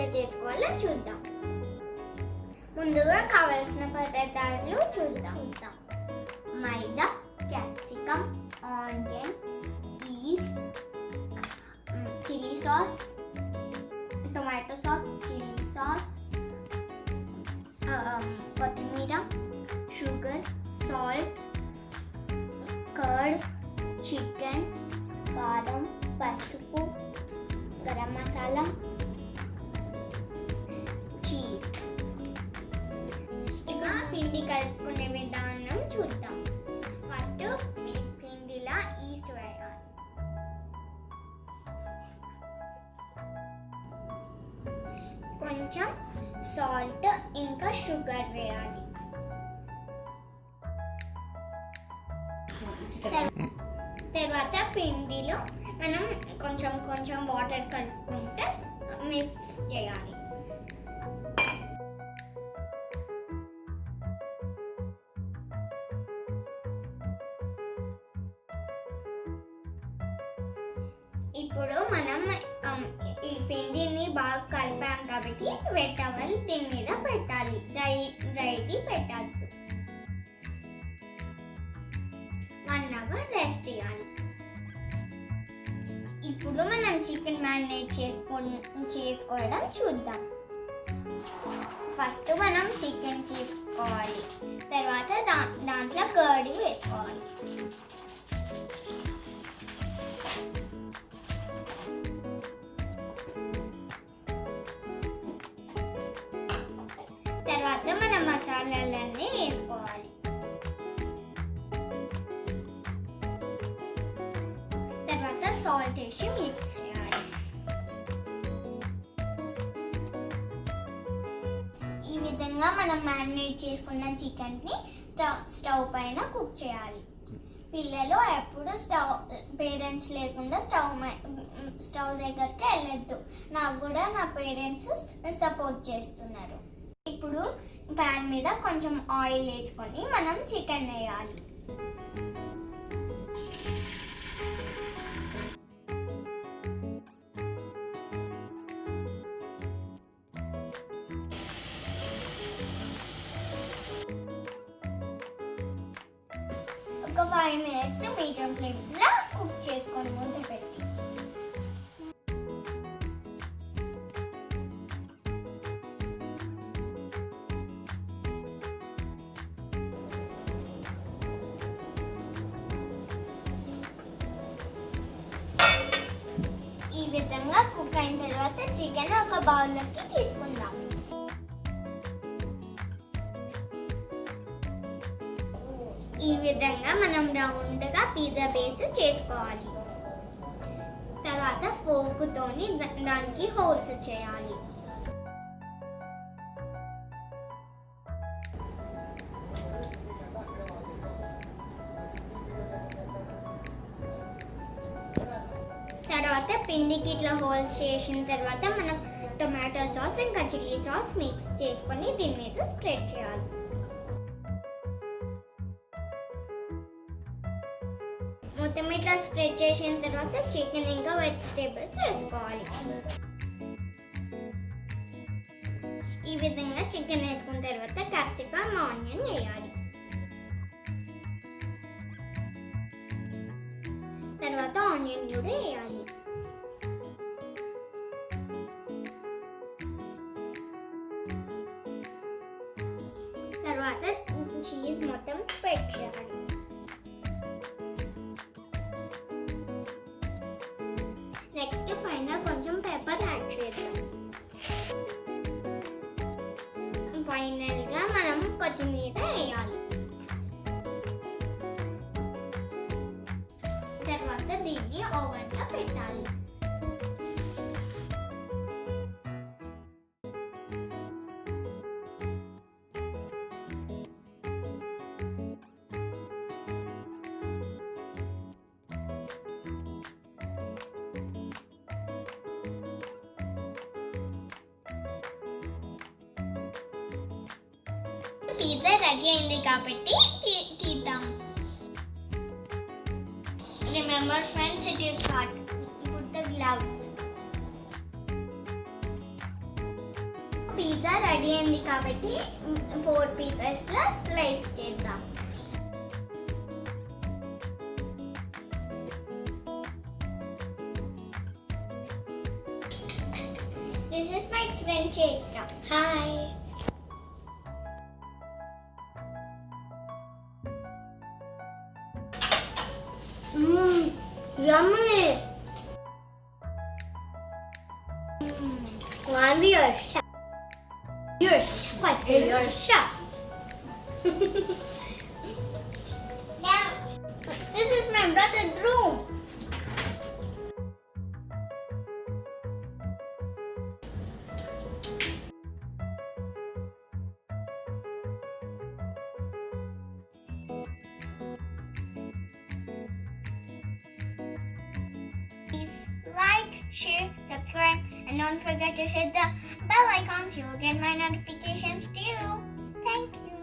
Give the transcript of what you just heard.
Prepare చేసుకోవాలో చూద్దాం. ముందుగా కావాల్సిన పదార్థాలు చూద్దాం. Maida, capsicum, onion, yeast, chilli sauce, tomato sauce, chilli sauce, కొత్తిమీర, షుగర్, సాల్ట్, కర్డ్, చికెన్, కారం, పసుపు, గరం మసాలా, చీజ్. ఇక పిండి కలుపుకునే విధానం చూద్దాం. ఫస్ట్ పిండిలా ఈస్ట్ వేయాలి. కొంచెం సాల్ట్ ఇంకా షుగర్ వేయాలి. తర్వాత పిండిలో మనం కొంచెం కొంచెం వాటర్ కలుపుకుంటే మిక్స్ చేయాలి. ఇప్పుడు మనం ఈ పిండిని బాగా కలిపాం కాబట్టి వెట్ టవల్ దీని మీద పెట్టాలి. డ్రైది పెట్టద్దు. 1 hour రెస్ట్ చేయాలి. ఇప్పుడు మనం చికెన్ మ్యారినేట్ చేసుకోవడం చూద్దాం. ఫస్ట్ మనం చికెన్ తీసుకోవాలి. తర్వాత దాంట్లో కర్డ్ వేసుకోవాలి. తర్వాత మనం మసాలాలన్నీ వేసుకోవాలి. తర్వాత సాల్ట్ వేసి మిక్స్ చేయాలి. ఈ విధంగా మనం మ్యారినేట్ చేసుకున్న చికెన్ని స్టవ్ పైన కుక్ చేయాలి. పిల్లలు ఎప్పుడు పేరెంట్స్ లేకుండా స్టవ్ దగ్గరికి వెళ్ళొద్దు. నాకు కూడా నా పేరెంట్స్ సపోర్ట్ చేస్తున్నారు. ఇప్పుడు ప్యాన్ మీద కొంచెం ఆయిల్ వేసుకొని మనం చికెన్ వేయాలి. ఒక 5 minutes మీడియం ఫ్లేమ్లో కుక్ చేసుకొని మూత పెట్టి ఈ విధంగా కుక్ అయిన తర్వాత చికెన్ ఒక బౌల్లోకి తీసుకుందాం. ఈ విధంగా మనం రౌండ్గా పిజ్జా బేస్ చేసుకోవాలి. తర్వాత ఫోర్క్తోని దానికి హోల్స్ చేయాలి. తర్వాత పిండికి ఇట్లా హోల్స్ చేసిన తర్వాత మనం టొమాటో సాస్ ఇంకా చిల్లీ సాస్ మిక్స్ చేసుకొని దీని మీద స్ప్రెడ్ చేయాలి. మొత్తం ఇట్లా స్ప్రెడ్ చేసిన తర్వాత చికెన్ ఇంకా వెజిటేబుల్స్ వేసుకోవాలి. ఈ విధంగా చికెన్ వేసుకున్న తర్వాత క్యాప్సికమ్, ఆనియన్ వేయాలి. తర్వాత ఆనియన్ కూడా వేయాలి. తర్వాత చీజ్ మొత్తం స్ప్రెడ్ చేయాలి. నెక్స్ట్ పైన కొంచెం పెప్పర్ యాడ్ చేద్దాం. ఫైనల్గా మనం కొత్తిమీర వేయాలి. తర్వాత దీన్ని ఓవెన్లో పెట్టాలి. పిజ్జా రెడీ అయింది కాబట్టి తీద్దాం. Remember friends, it is hot. Put the gloves. Pizza ready అయింది కాబట్టి 4 పీసెస్లో స్లైస్ చేద్దాం. This is my friend Chaitra. Hi. Yummy. Maanvi, you're a chef. You're a chef. I say you're a chef. Now, this is my brother's room. Please like, share, subscribe, and don't forget to hit the bell icon so you'll get my notifications too. Thank you.